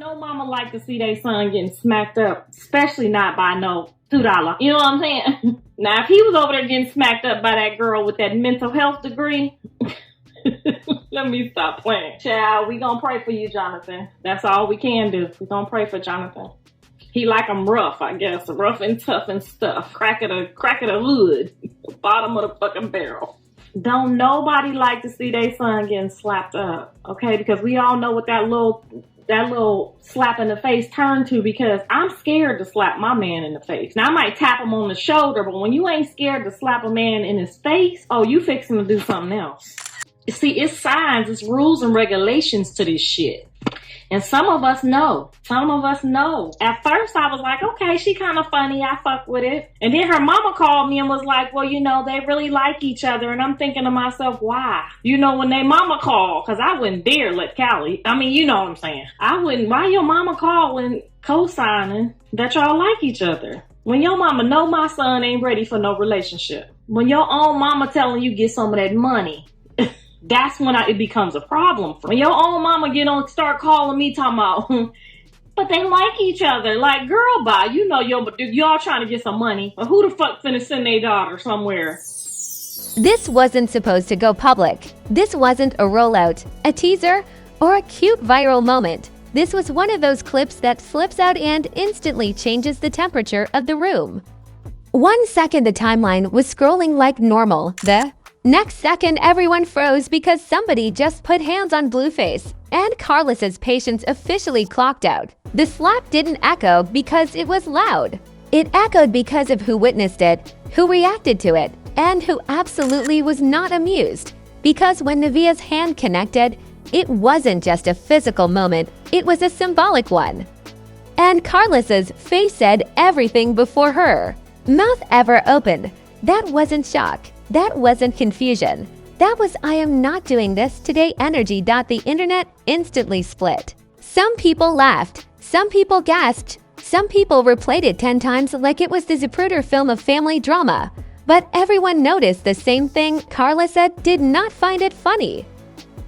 No mama like to see their son getting smacked up, especially not by no $2. You know what I'm saying? Now, if he was over there getting smacked up by that girl with that mental health degree, let me stop playing. Child, we gonna pray for you, Jonathan. That's all we can do. We gonna pray for Jonathan. He like them rough, I guess. Rough and tough and stuff. Crack of the hood. Bottom of the fucking barrel. Don't nobody like to see their son getting slapped up, okay? Because we all know what that little slap in the face turned to, because I'm scared to slap my man in the face. Now, I might tap him on the shoulder, but when you ain't scared to slap a man in his face, oh, you fixing to do something else. See, it's signs, it's rules and regulations to this shit. And some of us know. Some of us know. At first, I was like, okay, she kind of funny. I fuck with it. And then her mama called me and was like, well, you know, they really like each other. And I'm thinking to myself, why? You know, when they mama called, because I wouldn't dare let Callie. I mean, you know what I'm saying. I wouldn't. Why your mama calling, co-signing that y'all like each other? When your mama know my son ain't ready for no relationship. When your own mama telling you get some of that money. That's when it becomes a problem. When your own mama start calling me talking about, but they like each other. Like, girl, bye. You know y'all trying to get some money. But who the fuck finna send their daughter somewhere? This wasn't supposed to go public. This wasn't a rollout, a teaser, or a cute viral moment. This was one of those clips that flips out and instantly changes the temperature of the room. 1 second the timeline was scrolling like normal. The next second, everyone froze because somebody just put hands on Blueface, and KARLISSA's patience officially clocked out. The slap didn't echo because it was loud. It echoed because of who witnessed it, who reacted to it, and who absolutely was not amused. Because when Neveah's hand connected, it wasn't just a physical moment, it was a symbolic one. And KARLISSA's face said everything before her. Mouth ever opened. That wasn't shock. That wasn't confusion. That was I am not doing this today energy. The internet instantly split. Some people laughed. Some people gasped. Some people replayed it 10 times like it was the Zapruder film of family drama. But everyone noticed the same thing. KARLISSA did not find it funny,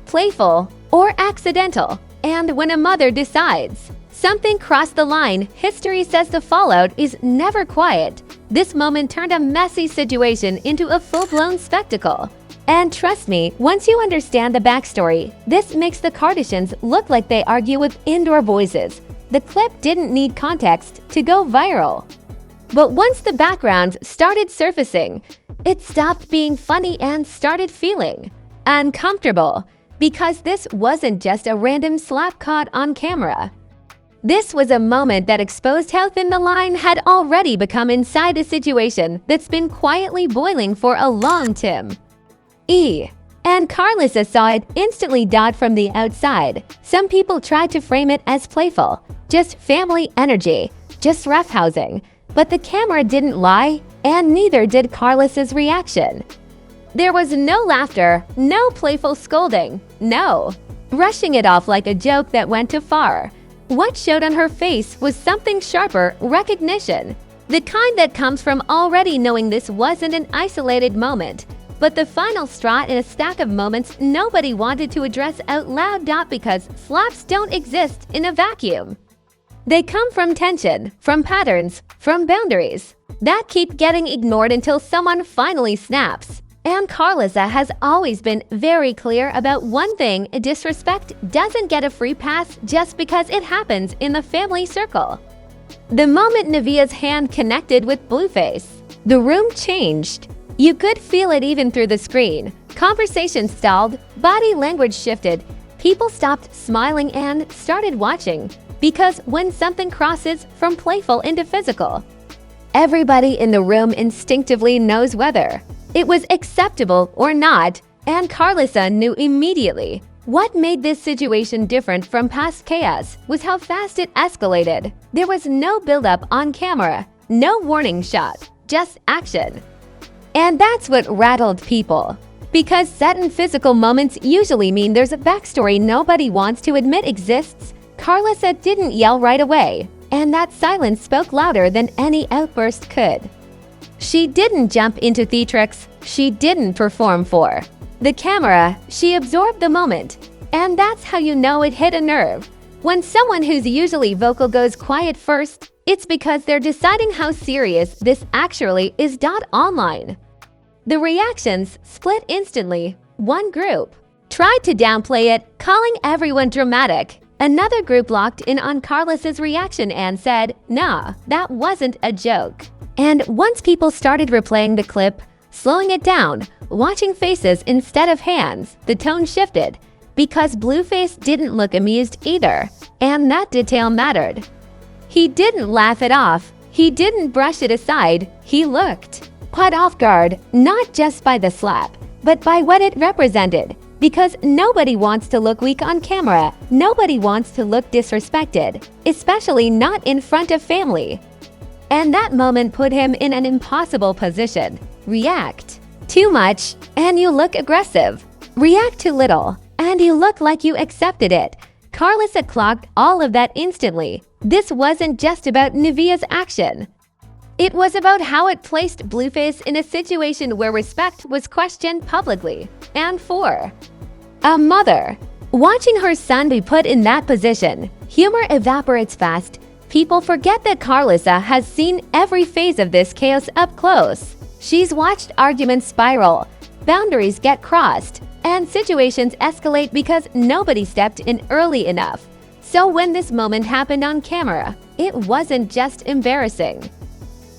playful, or accidental. And when a mother decides something crossed the line, history says the fallout is never quiet. This moment turned a messy situation into a full-blown spectacle. And trust me, once you understand the backstory, this makes the Kardashians look like they argue with indoor voices. The clip didn't need context to go viral. But once the background started surfacing, it stopped being funny and started feeling uncomfortable, because this wasn't just a random slap caught on camera. This was a moment that exposed how thin the line had already become inside a situation that's been quietly boiling for a long time. And KARLISSA saw it instantly. From the outside, some people tried to frame it as playful, just family energy, just roughhousing. But the camera didn't lie, and neither did KARLISSA's reaction. There was no laughter, no playful scolding, no brushing it off like a joke that went too far. What showed on her face was something sharper, recognition. The kind that comes from already knowing this wasn't an isolated moment, but the final straw in a stack of moments nobody wanted to address out loud. Because slaps don't exist in a vacuum. They come from tension, from patterns, from boundaries that keep getting ignored until someone finally snaps. And KARLISSA has always been very clear about one thing: disrespect doesn't get a free pass just because it happens in the family circle. The moment Neveah's hand connected with Blueface, the room changed. You could feel it even through the screen. Conversation stalled, body language shifted, people stopped smiling and started watching. Because when something crosses from playful into physical, everybody in the room instinctively knows whether it was acceptable or not, and KARLISSA knew immediately. What made this situation different from past chaos was how fast it escalated. There was no build-up on camera, no warning shot, just action. And that's what rattled people. Because sudden physical moments usually mean there's a backstory nobody wants to admit exists. KARLISSA didn't yell right away, and that silence spoke louder than any outburst could. She didn't jump into theatrics, she didn't perform for the camera, she absorbed the moment. And that's how you know it hit a nerve. When someone who's usually vocal goes quiet first, it's because they're deciding how serious this actually is. Online. The reactions split instantly. One group tried to downplay it, calling everyone dramatic. Another group locked in on KARLISSA's reaction and said, "Nah, that wasn't a joke." And once people started replaying the clip, slowing it down, watching faces instead of hands, the tone shifted. Because Blueface didn't look amused either, and that detail mattered. He didn't laugh it off, he didn't brush it aside, he looked caught off guard, not just by the slap, but by what it represented. Because nobody wants to look weak on camera, nobody wants to look disrespected, especially not in front of family. And that moment put him in an impossible position. React too much, and you look aggressive. React too little, and you look like you accepted it. KARLISSA clocked all of that instantly. This wasn't just about Neveah's action. It was about how it placed Blueface in a situation where respect was questioned publicly. And for a mother, watching her son be put in that position, humor evaporates fast. People forget that KARLISSA has seen every phase of this chaos up close. She's watched arguments spiral, boundaries get crossed, and situations escalate because nobody stepped in early enough. So when this moment happened on camera, it wasn't just embarrassing.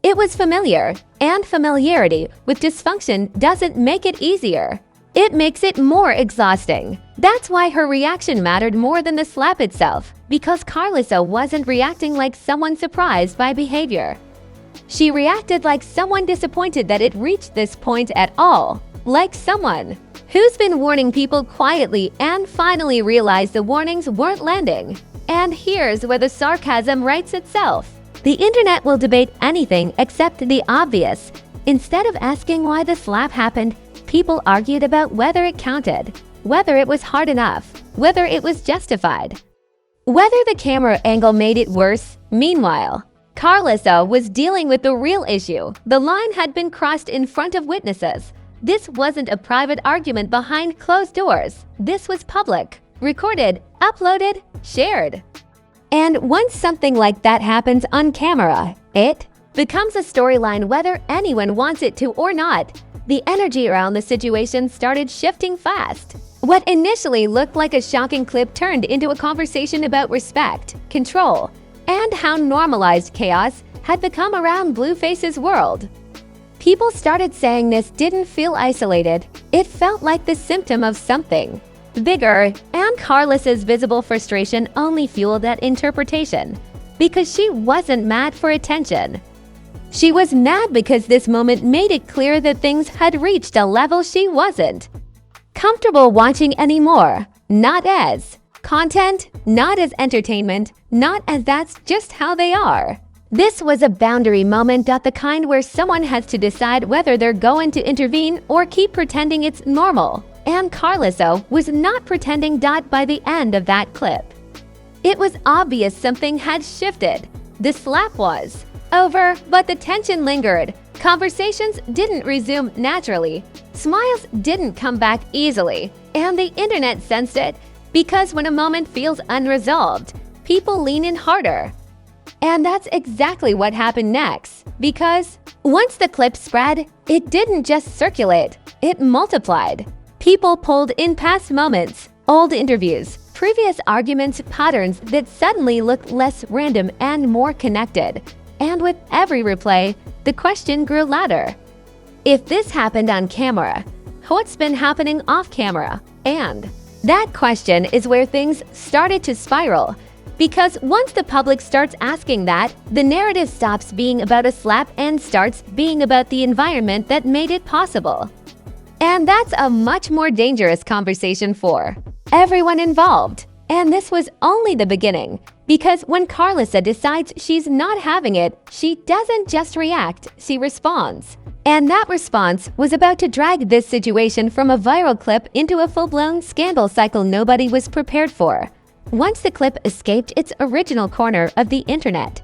It was familiar, and familiarity with dysfunction doesn't make it easier. It makes it more exhausting. That's why her reaction mattered more than the slap itself, because KARLISSA wasn't reacting like someone surprised by behavior. She reacted like someone disappointed that it reached this point at all, like someone who's been warning people quietly and finally realized the warnings weren't landing. And here's where the sarcasm writes itself. The internet will debate anything except the obvious. Instead of asking why the slap happened, people argued about whether it counted, whether it was hard enough, whether it was justified, whether the camera angle made it worse. Meanwhile, KARLISSA was dealing with the real issue. The line had been crossed in front of witnesses. This wasn't a private argument behind closed doors. This was public, recorded, uploaded, shared. And once something like that happens on camera, it becomes a storyline whether anyone wants it to or not. The energy around the situation started shifting fast. What initially looked like a shocking clip turned into a conversation about respect, control, and how normalized chaos had become around Blueface's world. People started saying this didn't feel isolated. It felt like the symptom of something bigger, and KARLISSA's visible frustration only fueled that interpretation. Because she wasn't mad for attention. She was mad because this moment made it clear that things had reached a level she wasn't comfortable watching anymore. Not as content, not as entertainment, not as that's just how they are. This was a boundary moment, the kind where someone has to decide whether they're going to intervene or keep pretending it's normal. And KARLISSA was not pretending. By the end of that clip, it was obvious something had shifted. The slap was over, but the tension lingered. Conversations didn't resume naturally. Smiles didn't come back easily. And the internet sensed it, because when a moment feels unresolved, people lean in harder. And that's exactly what happened next. Because once the clip spread, it didn't just circulate, it multiplied. People pulled in past moments, old interviews, previous arguments, patterns that suddenly looked less random and more connected. And with every replay, the question grew louder. If this happened on camera, what's been happening off camera? And that question is where things started to spiral. Because once the public starts asking that, the narrative stops being about a slap and starts being about the environment that made it possible. And that's a much more dangerous conversation for everyone involved. And this was only the beginning. Because when KARLISSA decides she's not having it, she doesn't just react, she responds. And that response was about to drag this situation from a viral clip into a full-blown scandal cycle nobody was prepared for. Once the clip escaped its original corner of the internet,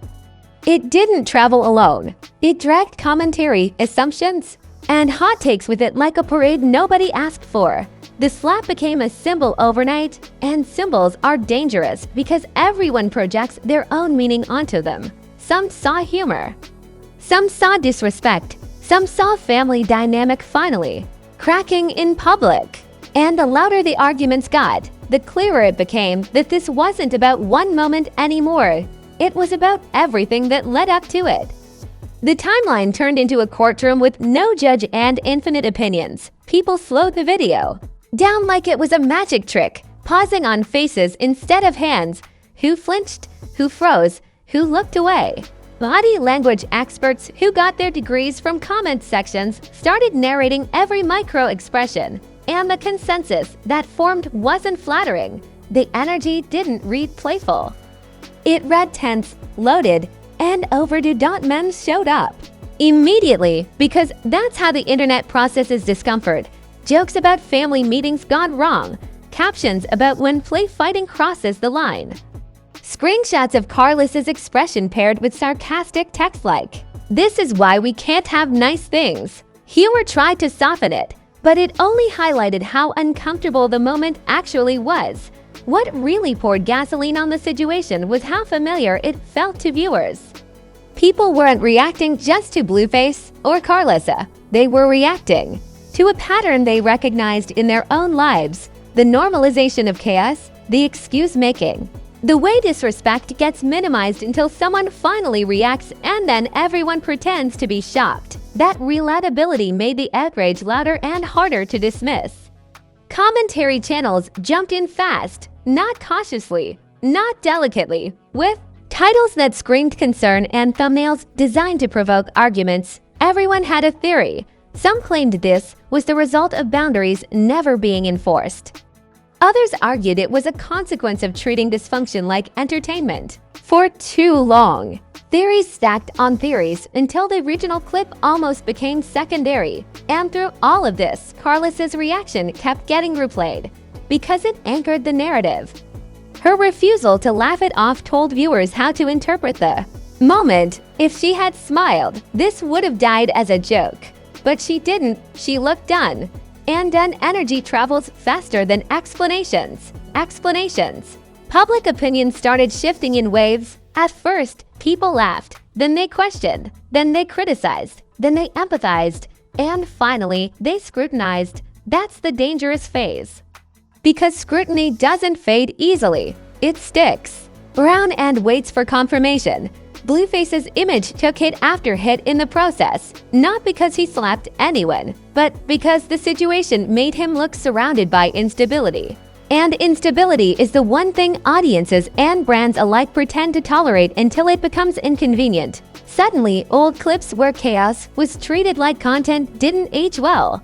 it didn't travel alone. It dragged commentary, assumptions, and hot takes with it like a parade nobody asked for. The slap became a symbol overnight, and symbols are dangerous because everyone projects their own meaning onto them. Some saw humor. Some saw disrespect. Some saw family dynamic finally cracking in public. And the louder the arguments got, the clearer it became that this wasn't about one moment anymore. It was about everything that led up to it. The timeline turned into a courtroom with no judge and infinite opinions. People slowed the video down like it was a magic trick, pausing on faces instead of hands. Who flinched? Who froze? Who looked away? Body language experts who got their degrees from comment sections started narrating every micro-expression, and the consensus that formed wasn't flattering. The energy didn't read playful. It read tense, loaded, and overdue. Men showed up immediately because that's how the internet processes discomfort. Jokes about family meetings gone wrong, captions about when play fighting crosses the line. Screenshots of KARLISSA's expression paired with sarcastic text like, "This is why we can't have nice things." Humor tried to soften it, but it only highlighted how uncomfortable the moment actually was. What really poured gasoline on the situation was how familiar it felt to viewers. People weren't reacting just to Blueface or KARLISSA. They were reacting to a pattern they recognized in their own lives: the normalization of chaos, the excuse-making. The way disrespect gets minimized until someone finally reacts and then everyone pretends to be shocked. That relatability made the outrage louder and harder to dismiss. Commentary channels jumped in fast, not cautiously, not delicately, with titles that screamed concern and thumbnails designed to provoke arguments. Everyone had a theory. Some claimed this was the result of boundaries never being enforced. Others argued it was a consequence of treating dysfunction like entertainment for too long. Theories stacked on theories until the original clip almost became secondary. And through all of this, KARLISSA's reaction kept getting replayed because it anchored the narrative. Her refusal to laugh it off told viewers how to interpret the moment. If she had smiled, this would have died as a joke. But she didn't. She looked done. And done energy travels faster than explanations. Public opinion started shifting in waves. At first, people laughed. Then they questioned. Then they criticized. Then they empathized. And finally, they scrutinized. That's the dangerous phase. Because scrutiny doesn't fade easily. It sticks around and waits for confirmation. Blueface's image took hit after hit in the process, not because he slapped anyone, but because the situation made him look surrounded by instability. And instability is the one thing audiences and brands alike pretend to tolerate until it becomes inconvenient. Suddenly, old clips where chaos was treated like content didn't age well.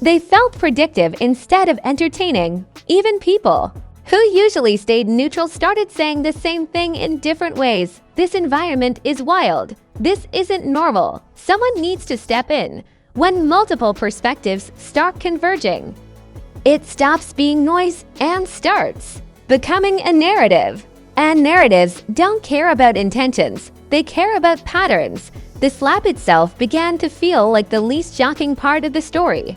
They felt predictive instead of entertaining. Even people who usually stayed neutral started saying the same thing in different ways. This environment is wild. This isn't normal. Someone needs to step in. When multiple perspectives start converging, it stops being noise and starts becoming a narrative. And narratives don't care about intentions. They care about patterns. The slap itself began to feel like the least shocking part of the story.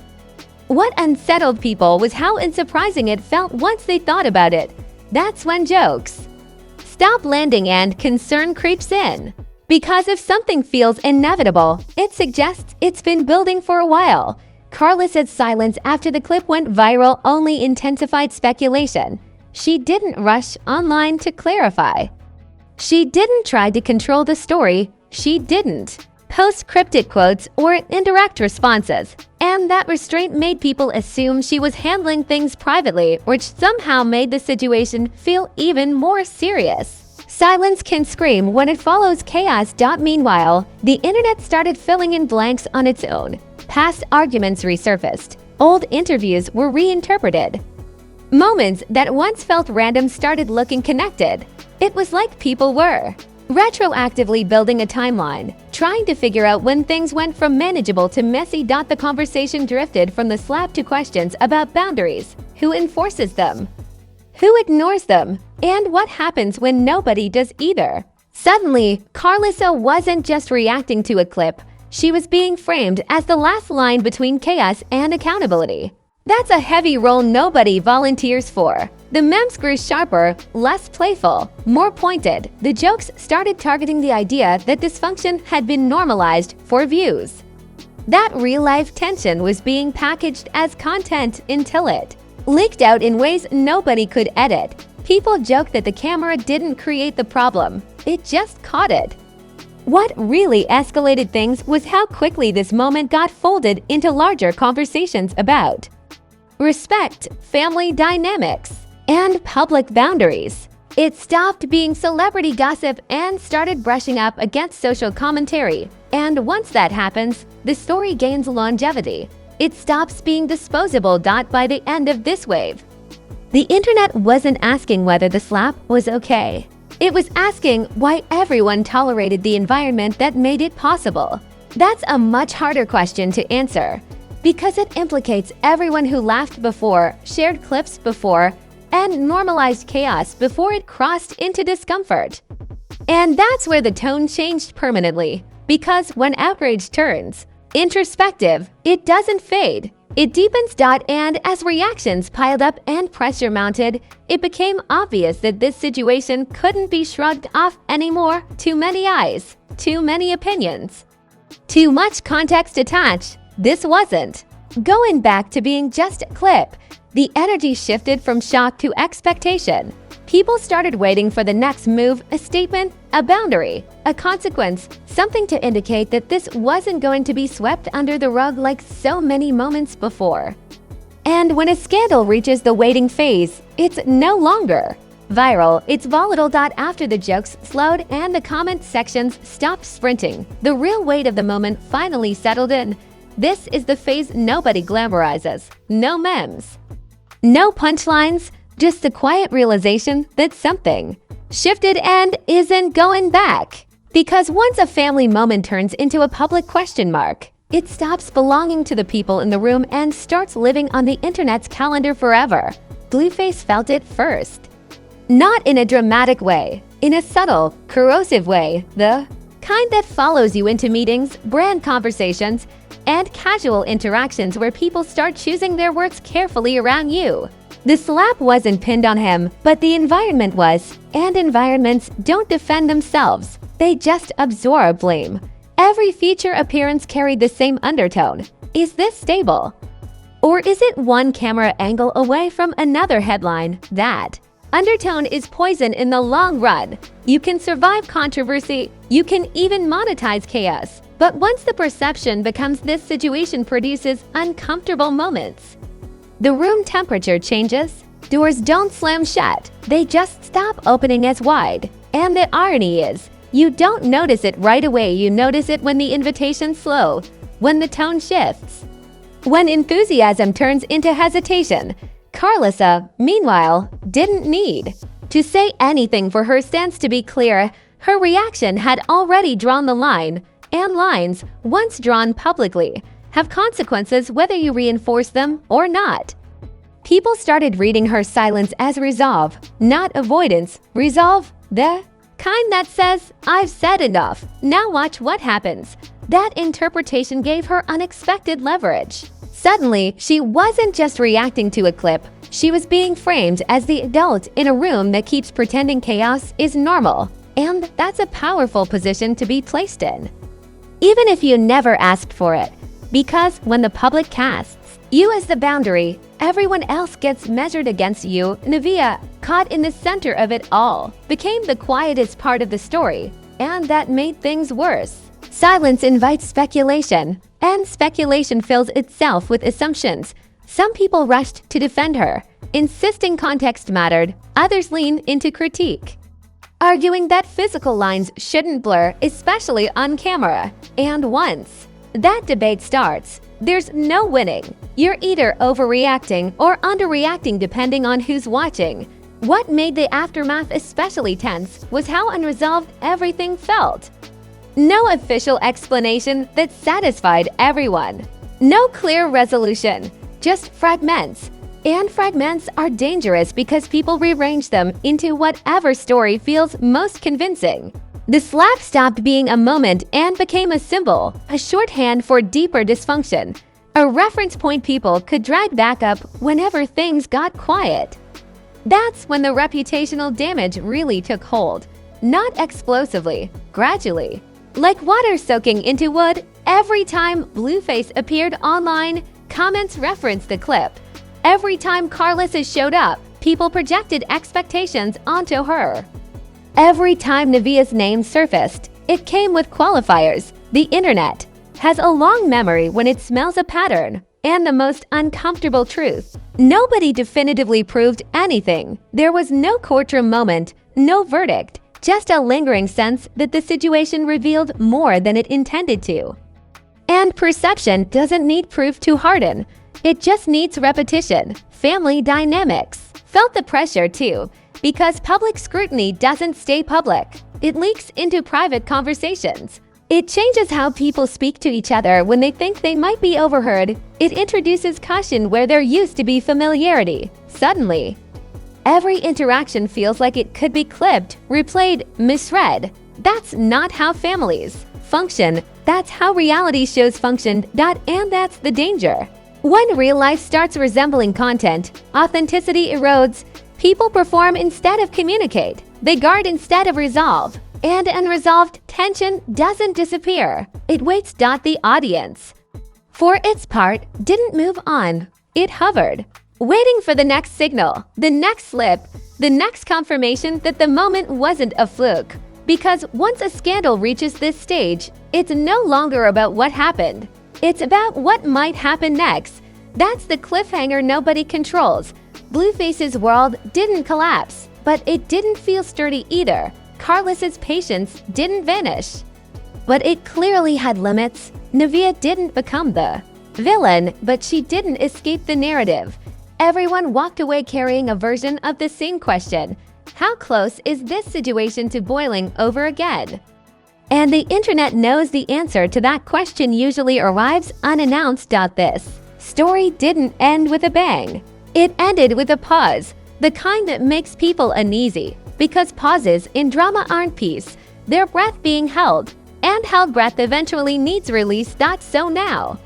What unsettled people was how unsurprising it felt once they thought about it. That's when jokes stop landing and concern creeps in. Because if something feels inevitable, it suggests it's been building for a while. KARLISSA's silence after the clip went viral only intensified speculation. She didn't rush online to clarify. She didn't try to control the story. She didn't post cryptic quotes or indirect responses. And that restraint made people assume she was handling things privately, which somehow made the situation feel even more serious. Silence can scream when it follows chaos. Meanwhile, the internet started filling in blanks on its own. Past arguments resurfaced. Old interviews were reinterpreted. Moments that once felt random started looking connected. It was like people were retroactively building a timeline, trying to figure out when things went from manageable to messy. The conversation drifted from the slap to questions about boundaries, who enforces them, who ignores them, and what happens when nobody does either. Suddenly, KARLISSA wasn't just reacting to a clip, She was being framed as the last line between chaos and accountability. That's a heavy role nobody volunteers for. The memes grew sharper, less playful, more pointed. The jokes started targeting the idea that dysfunction had been normalized for views. That real-life tension was being packaged as content until it leaked out in ways nobody could edit. People joke that the camera didn't create the problem, it just caught it. What really escalated things was how quickly this moment got folded into larger conversations about respect, family dynamics, and public boundaries. It stopped being celebrity gossip and started brushing up against social commentary. And once that happens, the story gains longevity. It stops being disposable. By the end of this wave, the internet wasn't asking whether the slap was okay. It was asking why everyone tolerated the environment that made it possible. That's a much harder question to answer, because it implicates everyone who laughed before, shared clips before, and normalized chaos before it crossed into discomfort. And that's where the tone changed permanently, because when outrage turns introspective, it doesn't fade. It deepens. And as reactions piled up and pressure mounted, it became obvious that this situation couldn't be shrugged off anymore. Too many eyes, too many opinions, too much context attached. This wasn't going back to being just a clip. The energy shifted from shock to expectation. People started waiting for the next move, a statement, a boundary, a consequence, something to indicate that this wasn't going to be swept under the rug like so many moments before. And when a scandal reaches the waiting phase, it's no longer viral, it's volatile. After the jokes slowed and the comment sections stopped sprinting, the real weight of the moment finally settled in. This is the phase nobody glamorizes. No memes, no punchlines, just the quiet realization that something shifted and isn't going back. Because once a family moment turns into a public question mark, it stops belonging to the people in the room and starts living on the internet's calendar forever. Blueface felt it first. Not in a dramatic way, in a subtle, corrosive way, the kind that follows you into meetings, brand conversations, and casual interactions where people start choosing their words carefully around you. The slap wasn't pinned on him, but the environment was, and environments don't defend themselves. They just absorb blame. Every feature appearance carried the same undertone. Is this stable? Or is it one camera angle away from another headline? That undertone is poison in the long run. You can survive controversy, you can even monetize chaos. But once the perception becomes this situation produces uncomfortable moments, the room temperature changes. Doors don't slam shut, they just stop opening as wide. And the irony is, you don't notice it right away. You notice it when the invitation's slow, when the tone shifts, when enthusiasm turns into hesitation. KARLISSA, meanwhile, didn't need to say anything for her stance to be clear. Her reaction had already drawn the line, and lines, once drawn publicly, have consequences whether you reinforce them or not. People started reading her silence as resolve, not avoidance. Resolve, the kind that says, I've said enough, now watch what happens. That interpretation gave her unexpected leverage. Suddenly, she wasn't just reacting to a clip, she was being framed as the adult in a room that keeps pretending chaos is normal. And that's a powerful position to be placed in, even if you never asked for it. Because when the public casts you as the boundary, everyone else gets measured against you. Neveah, caught in the center of it all, became the quietest part of the story, and that made things worse. Silence invites speculation, and speculation fills itself with assumptions. Some people rushed to defend her, insisting context mattered. Others leaned into critique, arguing that physical lines shouldn't blur, especially on camera. And once that debate starts, there's no winning. You're either overreacting or underreacting depending on who's watching. What made the aftermath especially tense was how unresolved everything felt. No official explanation that satisfied everyone. No clear resolution, just fragments. And fragments are dangerous because people rearrange them into whatever story feels most convincing. The slap stopped being a moment and became a symbol, a shorthand for deeper dysfunction, a reference point people could drag back up whenever things got quiet. That's when the reputational damage really took hold. Not explosively, gradually. Like water soaking into wood, every time Blueface appeared online, comments referenced the clip. Every time KARLISSA showed up, people projected expectations onto her. Every time Neveah's name surfaced, it came with qualifiers. The internet has a long memory when it smells a pattern. And the most uncomfortable truth: nobody definitively proved anything. There was no courtroom moment, no verdict, just a lingering sense that the situation revealed more than it intended to. And perception doesn't need proof to harden. It just needs repetition. Family dynamics felt the pressure too, because public scrutiny doesn't stay public. It leaks into private conversations. It changes how people speak to each other when they think they might be overheard. It introduces caution where there used to be familiarity. Suddenly, every interaction feels like it could be clipped, replayed, misread. That's not how families function. That's how reality shows functioned. And that's the danger. When real life starts resembling content, authenticity erodes. People perform instead of communicate. They guard instead of resolve. And unresolved tension doesn't disappear. It waits. The audience, for its part, didn't move on. It hovered, waiting for the next signal, the next slip, the next confirmation that the moment wasn't a fluke. Because once a scandal reaches this stage, it's no longer about what happened. It's about what might happen next. That's the cliffhanger nobody controls. Blueface's world didn't collapse, but it didn't feel sturdy either. KARLISSA's patience didn't vanish. But it clearly had limits. Neveah didn't become the villain, but she didn't escape the narrative. Everyone walked away carrying a version of the same question: how close is this situation to boiling over again? And the internet knows the answer to that question usually arrives unannounced. This story didn't end with a bang. It ended with a pause, the kind that makes people uneasy. Because pauses in drama aren't peace, they're breath being held, and held breath eventually needs release. So now,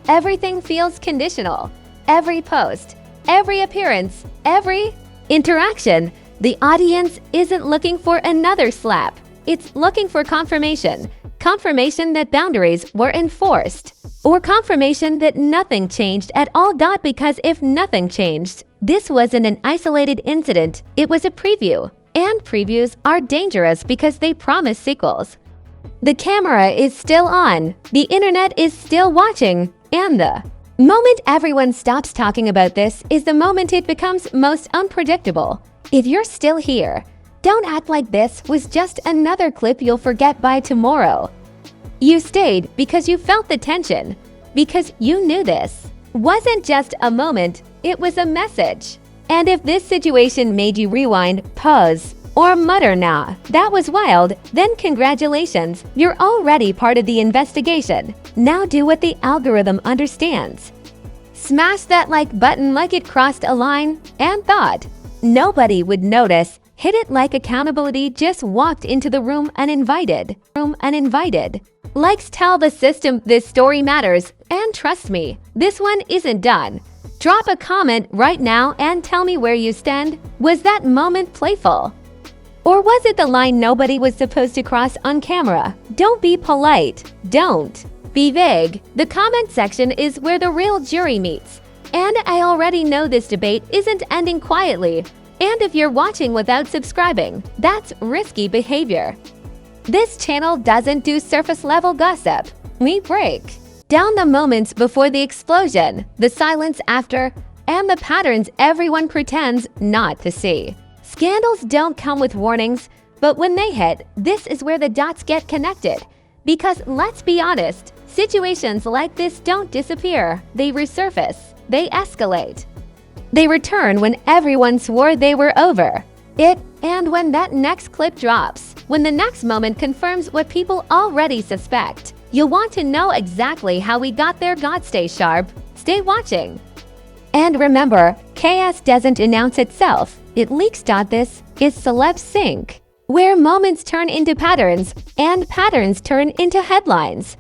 everything feels conditional. Every post, every appearance, every interaction. The audience isn't looking for another slap. It's looking for confirmation. Confirmation that boundaries were enforced. Or confirmation that nothing changed at all. Because if nothing changed, this wasn't an isolated incident, it was a preview. And previews are dangerous because they promise sequels. The camera is still on, the internet is still watching, and the moment everyone stops talking about this is the moment it becomes most unpredictable. If you're still here, don't act like this was just another clip you'll forget by tomorrow. You stayed because you felt the tension, because you knew this wasn't just a moment, it was a message. And if this situation made you rewind, pause, or mutter, "Nah, that was wild," then congratulations, you're already part of the investigation. Now do what the algorithm understands. Smash that like button like it crossed a line and thought nobody would notice. Hit it like accountability just walked into the room uninvited. Likes tell the system this story matters, and trust me, this one isn't done. Drop a comment right now and tell me where you stand. Was that moment playful? Or was it the line nobody was supposed to cross on camera? Don't be polite. Don't be vague. The comment section is where the real jury meets. And I already know this debate isn't ending quietly. And if you're watching without subscribing, that's risky behavior. This channel doesn't do surface-level gossip. We break down the moments before the explosion, the silence after, and the patterns everyone pretends not to see. Scandals don't come with warnings, but when they hit, this is where the dots get connected. Because let's be honest, situations like this don't disappear. They resurface. They escalate. They return when everyone swore they were over it, and when that next clip drops, when the next moment confirms what people already suspect. You'll want to know exactly how we got there. God, stay sharp. Stay watching. And remember, chaos doesn't announce itself. It leaks. This is Celeb Sync. where moments turn into patterns and patterns turn into headlines.